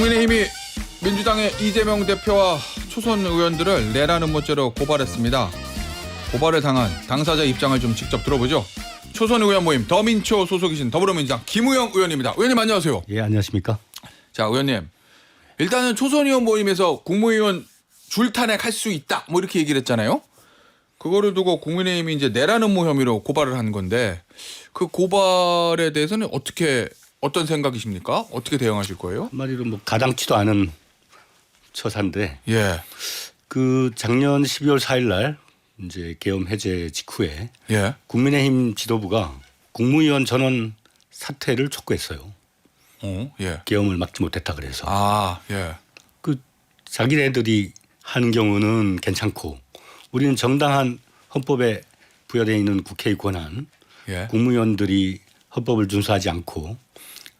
국민의힘이 민주당의 이재명 대표와 초선 의원들을 내란 음모죄로 고발했습니다. 고발을 당한 당사자 입장을 좀 직접 들어보죠. 초선 의원 모임 더민초 소속이신 더불어민주당 김우영 의원입니다. 의원님 안녕하세요. 예, 안녕하십니까? 자, 의원님. 일단은 초선 의원 모임에서 국무위원 줄탄핵할 수 있다. 뭐 이렇게 얘기를 했잖아요. 그거를 두고 국민의힘이 이제 내란 음모 혐의로 고발을 한 건데 그 고발에 대해서는 어떤 생각이십니까? 어떻게 대응하실 거예요? 한마디로 뭐 가당치도 않은 처사인데 예. 그 작년 12월 4일 날 이제 계엄 해제 직후에 예. 국민의힘 지도부가 국무위원 전원 사퇴를 촉구했어요. 예. 계엄을 막지 못했다 그래서. 아, 예. 그 자기네들이 하는 경우는 괜찮고 우리는 정당한 헌법에 부여되어 있는 국회의 권한, 예. 국무위원들이 헌법을 준수하지 않고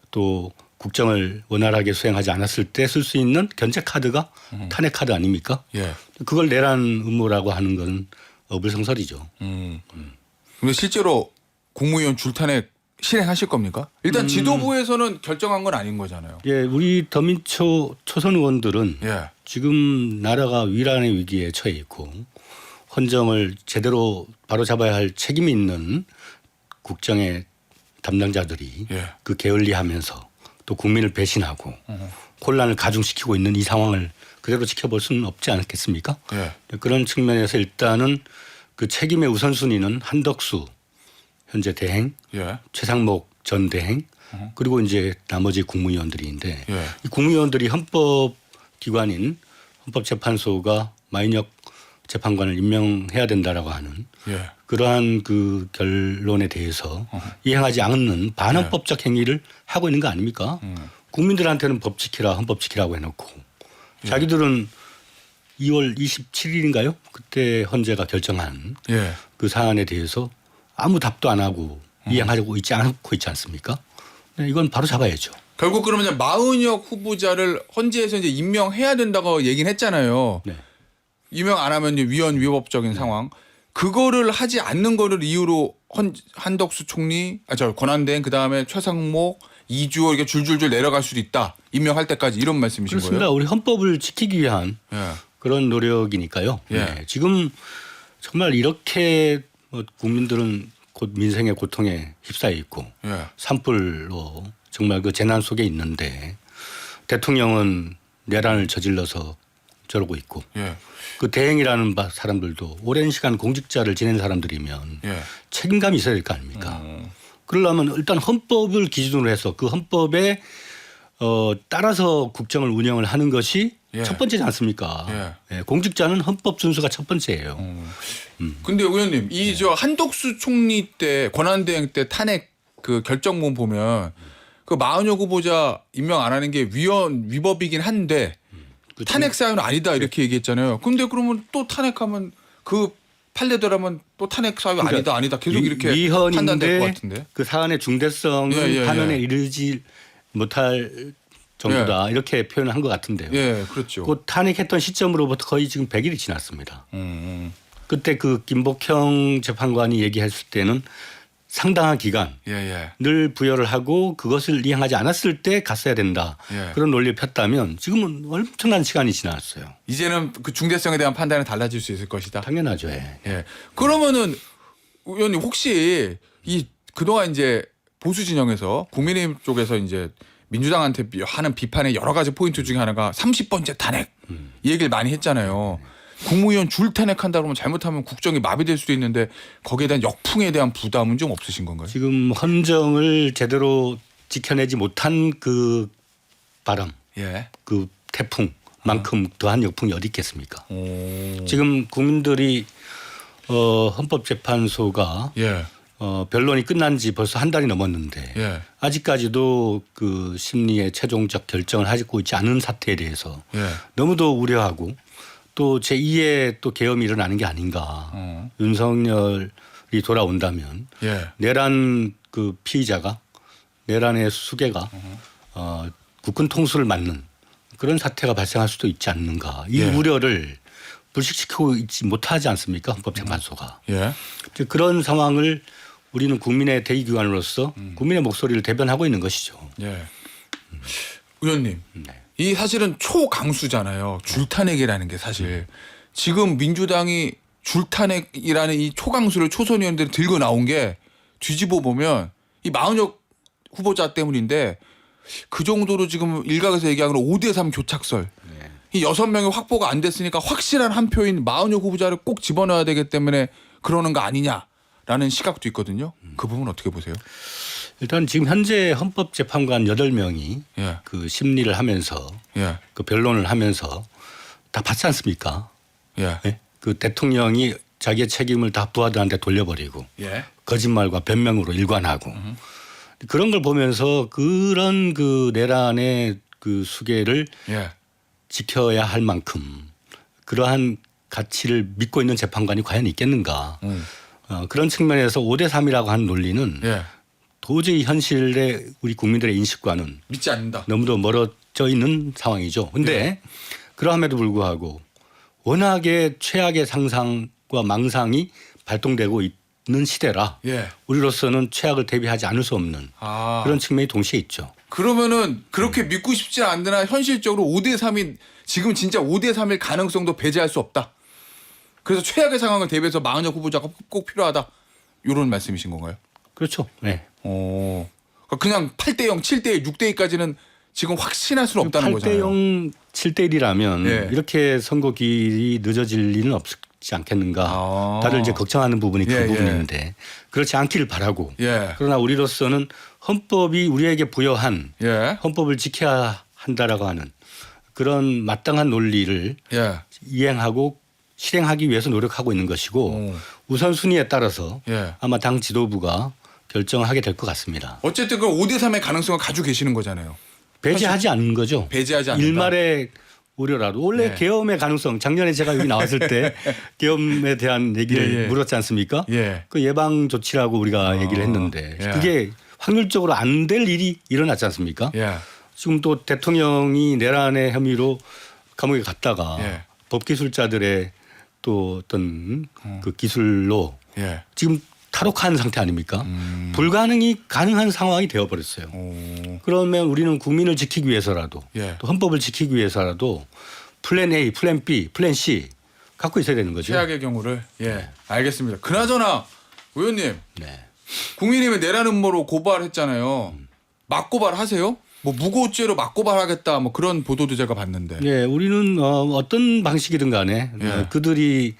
또 국정을 원활하게 수행하지 않았을 때 쓸 수 있는 견제 카드가 탄핵 카드 아닙니까? 예. 그걸 내란 음모라고 하는 건 어불성설이죠. 근데 실제로 국무위원 줄탄핵 실행하실 겁니까? 일단 지도부에서는 결정한 건 아닌 거잖아요. 예, 우리 더민초 초선 의원들은 예. 지금 나라가 위란의 위기에 처해 있고 헌정을 제대로 바로잡아야 할 책임이 있는 국정의 담당자들이 예. 그 게을리하면서 또 국민을 배신하고 혼란을 가중시키고 있는 이 상황을 그대로 지켜볼 수는 없지 않겠습니까? 예. 그런 측면에서 일단은 그 책임의 우선순위는 한덕수 현재 대행, 예. 최상목 전 대행 그리고 이제 나머지 국무위원들인데 예. 이 국무위원들이 헌법기관인 헌법재판소가 마인혁 재판관을 임명해야 된다라고 하는 예. 그러한 그 결론에 대해서 이행하지 않는 반헌법적 행위를 하고 있는 거 아닙니까? 국민들한테는 법 지키라 헌법 지키라고 해놓고 자기들은 2월 27일인가요? 그때 헌재가 결정한 예. 그 사안에 대해서 아무 답도 안 하고 이행하고 있지 않습니까? 네, 이건 바로 잡아야죠. 결국 그러면 마은혁 후보자를 헌재에서 이제 임명해야 된다고 얘기는 했잖아요. 네. 임명 안 하면 이제 위헌 위법적인 상황. 그거를 하지 않는 거를 이유로 한덕수 총리, 권한대행 그다음에 최상목, 이주호 이렇게 줄줄줄 내려갈 수도 있다. 임명할 때까지 이런 말씀이신 그렇습니다. 거예요? 우리 헌법을 지키기 위한 예. 그런 노력이니까요. 예. 네. 지금 정말 이렇게 국민들은 곧 민생의 고통에 휩싸여 있고 예. 산불로 정말 그 재난 속에 있는데 대통령은 내란을 저질러서 저러고 있고 예. 그 대행이라는 사람들도 오랜 시간 공직자를 지낸 사람들이면 예. 책임감이 있어야 될 거 아닙니까? 그러려면 일단 헌법을 기준으로 해서 그 헌법에 따라서 국정을 운영을 하는 것이 예. 첫 번째지 않습니까? 예. 예, 공직자는 헌법 준수가 첫 번째예요. 근데 의원님 저 한덕수 총리 때 권한대행 때 탄핵 그 결정문 보면 그 마은혁 후보자 임명 안 하는 게 위헌 위법이긴 한데 탄핵 사유는 아니다 이렇게 얘기했잖아요. 근데 그러면 또 탄핵하면 그 판례대로면 또 탄핵 사유 아니다 계속 이렇게 판단될 것 같은데. 그 사안의 중대성은 판단에 이르지 못할 정도다 이렇게 표현을 한 것 같은데요. 예, 그렇죠. 그 탄핵했던 시점으로부터 거의 지금 100일이 지났습니다. 그때 그 김복형 재판관이 얘기했을 때는 상당한 기간을 부여를 하고 그것을 이행하지 않았을 때 갔어야 된다. 그런 논리를 폈다면 지금은 엄청난 시간이 지났어요. 이제는 그 중대성에 대한 판단이 달라질 수 있을 것이다. 당연하죠. 예. 그러면은 의원님 혹시 이 그동안 이제 보수 진영에서 국민의힘 쪽에서 이제 민주당한테 하는 비판의 여러 가지 포인트 중에 하나가 30번째 탄핵 이 얘기를 많이 했잖아요. 국무위원 줄 탄핵한다 그러면 잘못하면 국정이 마비될 수도 있는데 거기에 대한 역풍에 대한 부담은 좀 없으신 건가요? 지금 헌정을 제대로 지켜내지 못한 그 바람, 그 태풍만큼 더한 역풍이 어디 있겠습니까? 지금 국민들이 헌법재판소가 변론이 끝난 지 벌써 한 달이 넘었는데 아직까지도 그 심리의 최종적 결정을 하고 있지 않은 사태에 대해서 너무도 우려하고 또 제2의 또 계엄이 일어나는 게 아닌가. 윤석열이 돌아온다면 내란 그 피의자가 내란의 수괴가 국군 통수를 맞는 그런 사태가 발생할 수도 있지 않는가. 이 우려를 불식시키고 있지 못하지 않습니까? 헌법재판소가. 그런 상황을 우리는 국민의 대의기관으로서 국민의 목소리를 대변하고 있는 것이죠. 의원님. 이 사실은 초강수잖아요. 줄탄핵이라는 게 사실. 지금 민주당이 줄탄핵이라는 이 초강수를 초선 의원들이 들고 나온 게 뒤집어 보면 이 마은혁 후보자 때문인데 그 정도로 지금 일각에서 얘기하는 5대3 교착설. 이 6명이 확보가 안 됐으니까 확실한 한 표인 마은혁 후보자를 꼭 집어넣어야 되기 때문에 그러는 거 아니냐라는 시각도 있거든요. 그 부분 어떻게 보세요? 일단 지금 현재 헌법재판관 8명이 예. 그 심리를 하면서 예. 그 변론을 하면서 다 받지 않습니까? 예. 예? 그 대통령이 자기의 책임을 다 부하들한테 돌려버리고 예. 거짓말과 변명으로 일관하고 그런 걸 보면서 그런 그 내란의 그 수계를 예. 지켜야 할 만큼 그러한 가치를 믿고 있는 재판관이 과연 있겠는가. 그런 측면에서 5대3이라고 하는 논리는 예. 도저히 현실의 우리 국민들의 인식과는 믿지 않는다. 너무도 멀어져 있는 상황이죠. 그런데 그러함에도 불구하고 워낙에 최악의 상상과 망상이 발동되고 있는 시대라 예. 우리로서는 최악을 대비하지 않을 수 없는 아. 그런 측면이 동시에 있죠. 그러면은 그렇게 믿고 싶지 않으나 현실적으로 5대3이 지금 진짜 5대3일 가능성도 배제할 수 없다. 그래서 최악의 상황을 대비해서 마은혁 후보자가 꼭 필요하다. 이런 말씀이신 건가요? 그렇죠. 네. 그냥 8대0, 7대1, 6대2까지는 지금 확신할 수는 없다는 거잖아요. 8대0, 7대1이라면 예. 이렇게 선거 길이 늦어질 리는 없지 않겠는가. 아. 다들 이제 걱정하는 부분이 그 예, 부분인데 그렇지 않기를 바라고. 예. 그러나 우리로서는 헌법이 우리에게 부여한 예. 헌법을 지켜야 한다라고 하는 그런 마땅한 논리를 예. 이행하고 실행하기 위해서 노력하고 있는 것이고 우선순위에 따라서 예. 아마 당 지도부가 결정하게 될 것 같습니다. 어쨌든 그 5대3의 가능성을 가지고 계시는 거잖아요. 배제하지 않는 거죠. 배제하지 않는다. 일말의 우려라도 원래 네. 계엄의 가능성 작년에 제가 여기 나왔을 때 계엄에 대한 얘기를 예, 예. 물었지 않습니까? 예. 그 예방 조치라고 우리가 얘기를 했는데 예. 그게 확률적으로 안 될 일이 일어났지 않습니까? 예. 지금 또 대통령이 내란의 혐의로 감옥에 갔다가 예. 법기술자들의 또 어떤 그 기술로 예. 지금 탈옥한 상태 아닙니까? 불가능이 가능한 상황이 되어버렸어요. 그러면 우리는 국민을 지키기 위해서라도 예. 또 헌법을 지키기 위해서라도 플랜 A, 플랜 B, 플랜 C 갖고 있어야 되는 거죠. 최악의 경우를 알겠습니다. 그나저나 의원님 네. 국민의힘에 내란 음모로 고발했잖아요. 맞고발 하세요? 뭐 무고죄로 맞고발하겠다 뭐 그런 보도도 제가 봤는데. 네, 우리는 어떤 방식이든 간에 예. 그들이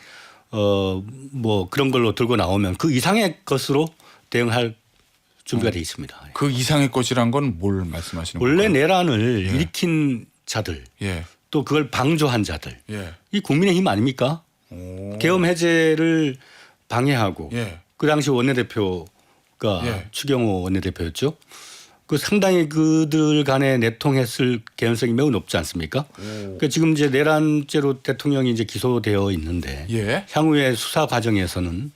뭐 그런 걸로 들고 나오면 그 이상의 것으로 대응할 준비가 돼 있습니다. 그 이상의 것이란 건 뭘 말씀하시는 원래 건가요? 내란을 일으킨 자들 예. 또 그걸 방조한 자들 예. 이 국민의힘 아닙니까? 계엄 해제를 방해하고 예. 그 당시 원내대표가 예. 추경호 원내대표였죠. 그 상당히 그들 간에 내통했을 개연성이 매우 높지 않습니까? 그러니까 지금 이제 내란죄로 대통령이 이제 기소되어 있는데 예. 향후의 수사 과정에서는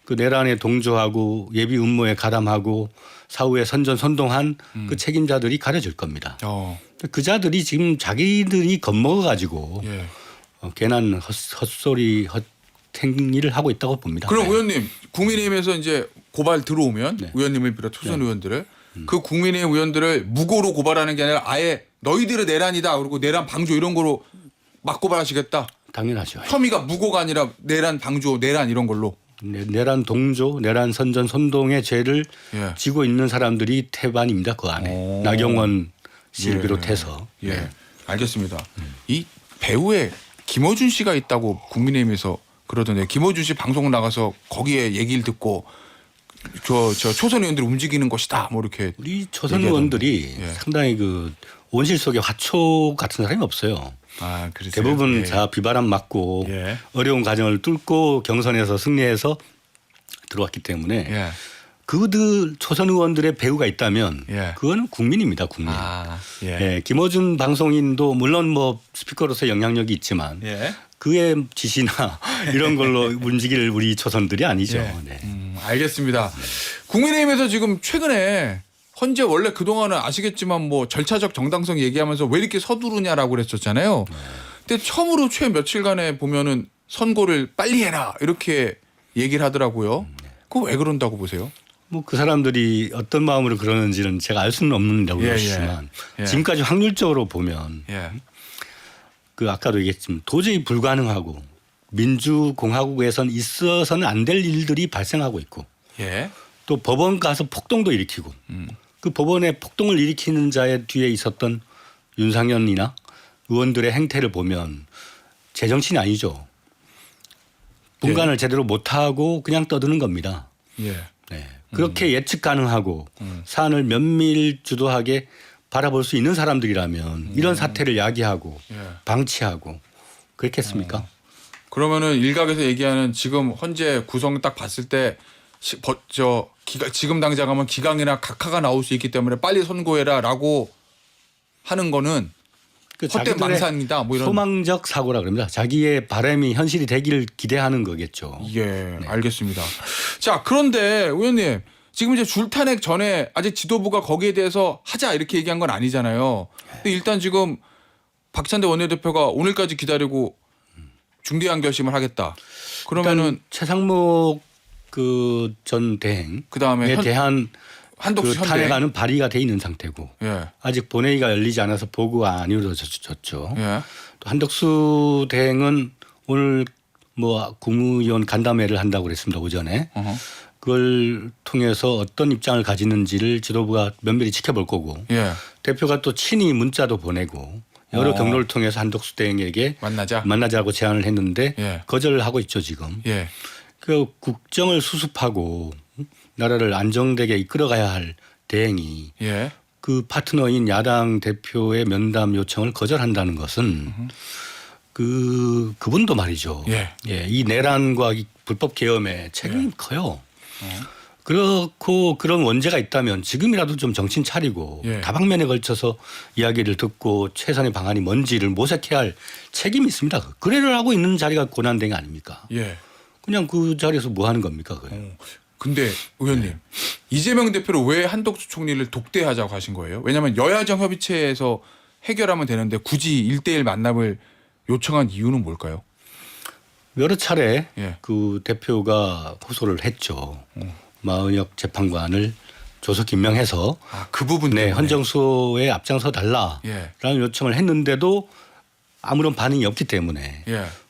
그 내란에 동조하고 예비 음모에 가담하고 사후에 선전선동한 그 책임자들이 가려질 겁니다. 그 자들이 지금 자기들이 겁먹어 가지고 예. 괜한 헛소리 헛행위를 하고 있다고 봅니다. 그럼 네. 의원님 국민의힘에서 이제 고발 들어오면 네. 의원님을 비롯 초선 의원들을 그 국민의힘 의원들을 무고로 고발하는 게 아니라 아예 너희들의 내란이다 그리고 내란 방조 이런 거로 막 고발하시겠다. 당연하죠. 혐의가 무고가 아니라 내란 방조 내란 이런 걸로. 내란 동조, 내란 선전 선동의 죄를 예. 지고 있는 사람들이 태반입니다. 그 안에 나경원 씨를 비롯해서. 예. 알겠습니다. 이 배우의 김어준 씨가 있다고 국민의힘에서 그러던데 김어준 씨 방송 나가서 거기에 얘기를 듣고 저 초선 의원들이 움직이는 것이다. 뭐 이렇게 우리 초선 의원들이 예. 상당히 그 온실 속에 화초 같은 사람이 없어요. 아, 그러세요? 대부분 예. 다 비바람 맞고 예. 어려운 과정을 뚫고 경선에서 승리해서 들어왔기 때문에 예. 그들 초선 의원들의 배우가 있다면 예. 그거는 국민입니다. 국민. 아, 예. 예, 김어준 방송인도 물론 뭐 스피커로서 영향력이 있지만 예. 그의 지시나 이런 걸로 움직일 우리 초선들이 아니죠. 예. 네. 알겠습니다. 국민의힘에서 지금 최근에 헌재 원래 그동안은 아시겠지만 뭐 절차적 정당성 얘기하면서 왜 이렇게 서두르냐라고 그랬었잖아요. 근데 처음으로 최 며칠간에 보면은 선고를 빨리 해라 이렇게 얘기를 하더라고요. 그거 왜 그런다고 보세요? 뭐 그 사람들이 어떤 마음으로 그러는지는 제가 알 수는 없는다고 그러시지만 지금까지 확률적으로 보면 그 아까도 얘기했지만 도저히 불가능하고 민주공화국에선 있어서는 안 될 일들이 발생하고 있고 또 법원 가서 폭동도 일으키고 그 법원에 폭동을 일으키는 자의 뒤에 있었던 윤상현이나 의원들의 행태를 보면 제정신이 아니죠. 분간을 제대로 못하고 그냥 떠드는 겁니다. 네. 그렇게 예측 가능하고 사안을 면밀주도하게 바라볼 수 있는 사람들이라면 이런 사태를 야기하고 방치하고 그렇겠습니까? 그러면은 일각에서 얘기하는 지금 현재 구성 딱 봤을 때 지금 당장 하면 기강이나 각하가 나올 수 있기 때문에 빨리 선고해라라고 하는 거는 헛된 망상이다. 뭐 이런 소망적 사고라 그럽니다. 자기의 바람이 현실이 되기를 기대하는 거겠죠. 네. 알겠습니다. 자, 그런데 의원님 지금 이제 줄탄핵 전에 아직 지도부가 거기에 대해서 하자 이렇게 얘기한 건 아니잖아요. 근데 일단 지금 박찬대 원내대표가 오늘까지 기다리고 중대한 결심을 하겠다. 그러면은 최상목 그 전 대행에 그다음에 대한 한독수 그 탄핵안은 발의가 돼 있는 상태고 아직 본회의가 열리지 않아서 보고가 안 이루어졌죠. 또 한덕수 대행은 오늘 뭐 국무위원 간담회를 한다고 그랬습니다. 오전에. 그걸 통해서 어떤 입장을 가지는지를 지도부가 면밀히 지켜볼 거고 대표가 또 친히 문자도 보내고 여러 경로를 통해서 한덕수 대행에게 만나자고 제안을 했는데 거절하고 있죠 지금. 그 국정을 수습하고 나라를 안정되게 이끌어가야 할 대행이 그 파트너인 야당 대표의 면담 요청을 거절한다는 것은 그분도 말이죠. 이 내란과 이 불법 계엄에 책임이 커요. 그렇고 그런 원죄가 있다면 지금이라도 좀 정신 차리고 다방면에 걸쳐서 이야기를 듣고 최선의 방안이 뭔지를 모색해야 할 책임이 있습니다. 그래를 하고 있는 자리가 고난대행 아닙니까? 그냥 그 자리에서 뭐 하는 겁니까? 근데 의원님 이재명 대표를 왜 한덕수 총리를 독대하자고 하신 거예요? 왜냐하면 여야정 협의체에서 해결하면 되는데 굳이 1대1 만남을 요청한 이유는 뭘까요? 여러 차례 그 대표가 호소를 했죠. 마은혁 재판관을 조속 임명해서 그 부분 때문에 헌정소에 앞장서 달라라는 요청을 했는데도 아무런 반응이 없기 때문에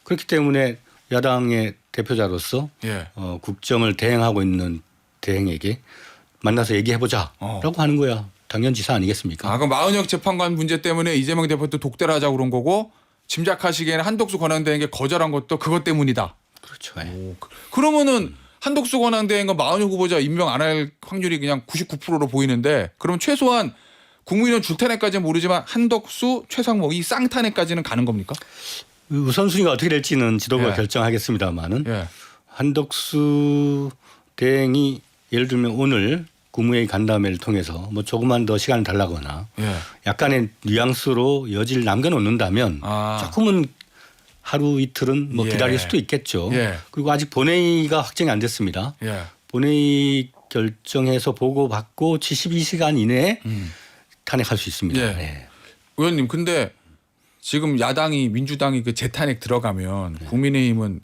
그렇기 때문에 야당의 대표자로서 국정을 대행하고 있는 대행에게 만나서 얘기해보자라고 하는 거야. 당연지사 아니겠습니까? 그럼 마은혁 재판관 문제 때문에 이재명 대표도 독대를 하자고 그런 거고 짐작하시기에는 한덕수 권한대행에게 거절한 것도 그것 때문이다. 그렇죠. 그러면은 한덕수 권한대행과 마은혁 후보자 임명 안 할 확률이 그냥 99%로 보이는데 그럼 최소한 국무위원 줄탄핵까지는 모르지만 한덕수, 최상목 이 쌍탄핵까지는 가는 겁니까? 우선순위가 어떻게 될지는 지도부가 결정하겠습니다만은 한덕수 대행이 예를 들면 오늘 국무회의 간담회를 통해서 뭐 조금만 더 시간을 달라거나 약간의 뉘앙스로 여지를 남겨놓는다면 조금은 하루 이틀은 뭐 기다릴 수도 있겠죠. 그리고 아직 본회의가 확정이 안 됐습니다. 본회의 결정해서 보고받고 72시간 이내에 탄핵할 수 있습니다. 의원님 근데 지금 야당이 민주당이 그 재탄핵 들어가면 국민의힘은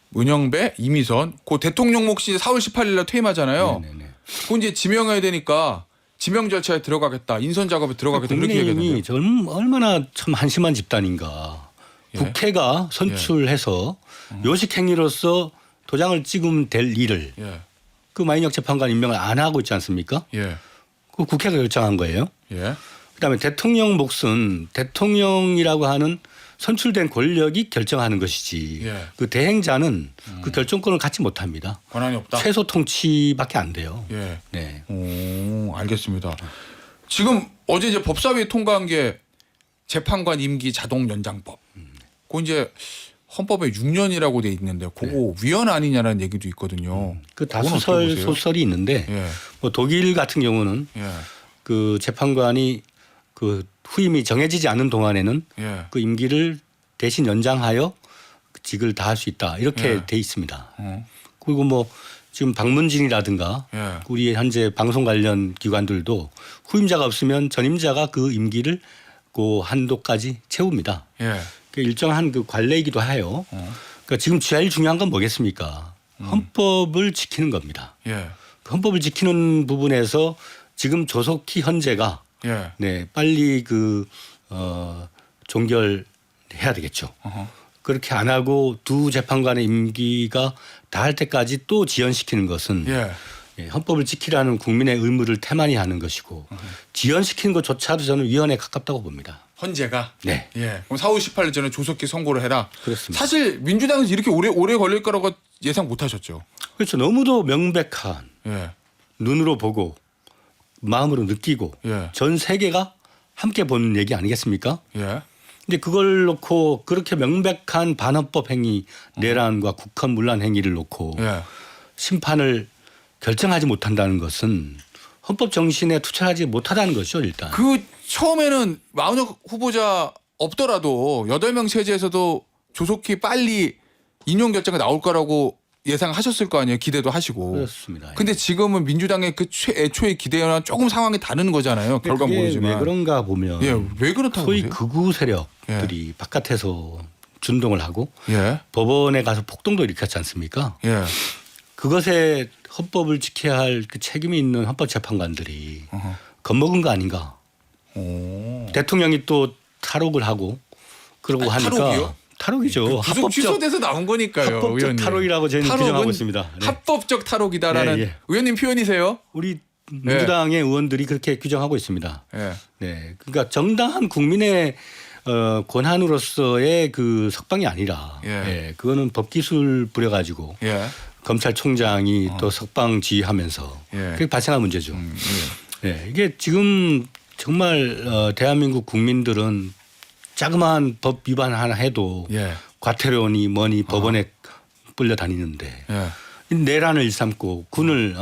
문영배, 이미선 그 대통령 몫이 4월 18일 날 퇴임하잖아요. 그건 이제 지명해야 되니까 지명 절차에 들어가겠다. 인선 작업에 들어가겠다. 이렇게 얘기하는데. 국민의힘이 얼마나 참 한심한 집단인가. 국회가 선출해서 요식행위로서 도장을 찍으면 될 일을 그 마인혁 재판관 임명을 안 하고 있지 않습니까? 그 국회가 결정한 거예요. 그다음에 대통령 몫은 대통령이라고 하는 선출된 권력이 결정하는 것이지 그 대행자는 그 결정권을 갖지 못합니다. 권한이 없다. 최소 통치밖에 안 돼요. 알겠습니다. 지금 어제 이제 법사위에 통과한 게 재판관 임기 자동 연장법. 그거 이제 헌법에 6년이라고 돼 있는데 그거 위헌 아니냐라는 얘기도 있거든요. 그 다수설 소설이 있는데 뭐 독일 같은 경우는 그 재판관이 그 후임이 정해지지 않는 동안에는 그 임기를 대신 연장하여 직을 다할 수 있다 이렇게 돼 있습니다. 그리고 뭐 지금 방문진이라든가 우리 현재 방송 관련 기관들도 후임자가 없으면 전임자가 그 임기를 그 한도까지 채웁니다. 그 일정한 그 관례이기도 해요. 그러니까 지금 제일 중요한 건 뭐겠습니까? 헌법을 지키는 겁니다. 헌법을 지키는 부분에서 지금 조속히 헌재가 예. 네, 빨리 종결해야 되겠죠. 그렇게 안 하고 두 재판관의 임기가 다할 때까지 또 지연시키는 것은 예. 예, 헌법을 지키라는 국민의 의무를 태만히 하는 것이고 지연시키는 것조차도 저는 위헌에 가깝다고 봅니다. 헌재가. 네. 예. 그럼 4월 18일 전에 조속히 선고를 해라. 그렇습니다. 사실 민주당에서 이렇게 오래 걸릴 거라고 예상 못 하셨죠. 그렇죠. 너무도 명백한 예. 눈으로 보고 마음으로 느끼고 예. 전 세계가 함께 본 얘기 아니겠습니까? 예. 근데 그걸 놓고 그렇게 명백한 반헌법 행위 내란과 국헌 문란 행위를 놓고 예. 심판을 결정하지 못한다는 것은 헌법 정신에 투철하지 못하다는 것이죠. 일단. 그 처음에는 마은혁 후보자 없더라도 8명 체제에서도 조속히 빨리 인용 결정이 나올 거라고 예상하셨을 거 아니에요. 기대도 하시고. 그렇습니다. 근데 지금은 민주당의 그 애초의 기대와는 조금 상황이 다른 거잖아요. 결과는 모르지만. 왜 그런가 보면 예, 왜 그렇다고 소위 보세요? 극우 세력들이 바깥에서 준동을 하고 예. 법원에 가서 폭동도 일으켰지 않습니까? 예. 그것에 헌법을 지켜야 할 그 책임이 있는 헌법재판관들이 어허. 겁먹은 거 아닌가? 오. 대통령이 또 탈옥을 하고 그러고 하니까 탈옥이요? 탈옥이죠. 구속 취소돼서 나온 거니까요. 합법적 의원님. 탈옥이라고 저희는 탈옥은 규정하고 있습니다. 네. 합법적 탈옥이다라는 예, 예. 의원님 표현이세요? 우리 민주당의 의원들이 그렇게 규정하고 있습니다. 예. 네, 그러니까 정당한 국민의 권한으로서의 그 석방이 아니라, 예. 예, 그거는 법기술 부려가지고 예. 검찰총장이 또 석방 지휘하면서 예. 그게 발생한 문제죠. 예. 네, 이게 지금 정말 대한민국 국민들은 자그마한 법 위반 하나 해도 예. 과태료니 뭐니 법원에 끌려 다니는데 예. 내란을 일삼고 군을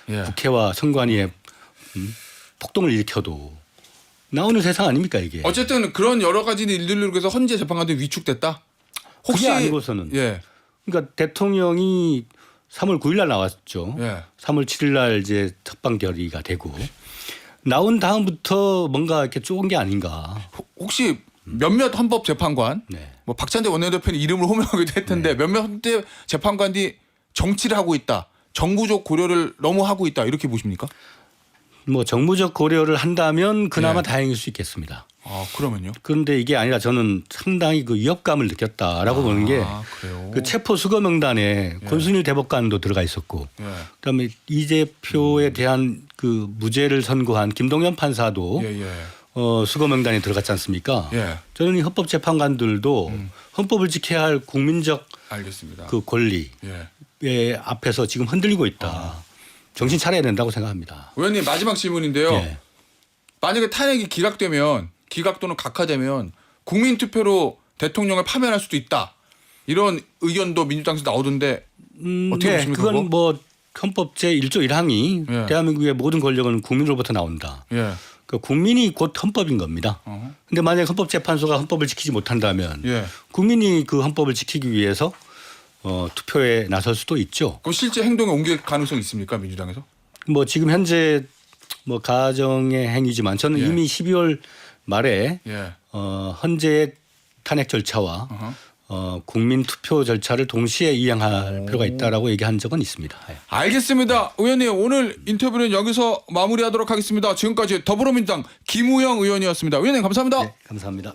예. 국회와 선관위에 폭동을 일으켜도 나오는 세상 아닙니까 이게? 어쨌든 그런 여러 가지 일들로 해서 헌재 재판관들이 위축됐다. 그게 아니고서는 예. 그러니까 대통령이 3월 9일 날 나왔죠. 예. 3월 7일 날 이제 석방 결의가 되고 나온 다음부터 뭔가 이렇게 쪼은 게 아닌가. 혹시 몇몇 헌법 재판관 네. 뭐 박찬대 원내대표는 이름을 호명하기도 했던데 몇몇 헌재 재판관이 정치를 하고 있다. 정부적 고려를 너무 하고 있다. 이렇게 보십니까? 뭐 정무적 고려를 한다면 그나마 예. 다행일 수 있겠습니다. 아, 그러면요? 그런데 이게 아니라 저는 상당히 그 위협감을 느꼈다라고 보는 게 그래요. 그 체포 수거 명단에 예. 권순일 대법관도 들어가 있었고 예. 그다음에 이재표에 대한 그 무죄를 선고한 김동연 판사도 예, 예. 수거 명단에 들어갔지 않습니까? 예. 저는 이 헌법 재판관들도 헌법을 지켜야 할 국민적 알겠습니다. 그 권리의 예. 앞에서 지금 흔들리고 있다. 정신 차려야 된다고 생각합니다. 의원님 마지막 질문인데요. 예. 만약에 탄핵이 기각 또는 각하되면 국민 투표로 대통령을 파면할 수도 있다. 이런 의견도 민주당에서 나오던데 어떻게 네, 보십니까? 그건 그거? 뭐 헌법 제1조 1항이 예. 대한민국의 모든 권력은 국민으로부터 나온다. 예. 그 국민이 곧 헌법인 겁니다. 어허. 근데 만약 헌법재판소가 헌법을 지키지 못한다면 예. 국민이 그 헌법을 지키기 위해서 투표에 나설 수도 있죠. 그럼 실제 행동에 옮길 가능성이 있습니까? 민주당에서? 뭐 지금 현재 뭐 가정의 행위지만 저는 예. 이미 12월 말에 예. 헌재의 탄핵 절차와 어허. 국민 투표 절차를 동시에 이행할 필요가 있다라고 얘기한 적은 있습니다. 예. 알겠습니다. 의원님 오늘 인터뷰는 여기서 마무리하도록 하겠습니다. 지금까지 더불어민주당 김우영 의원이었습니다. 의원님 감사합니다. 네, 감사합니다.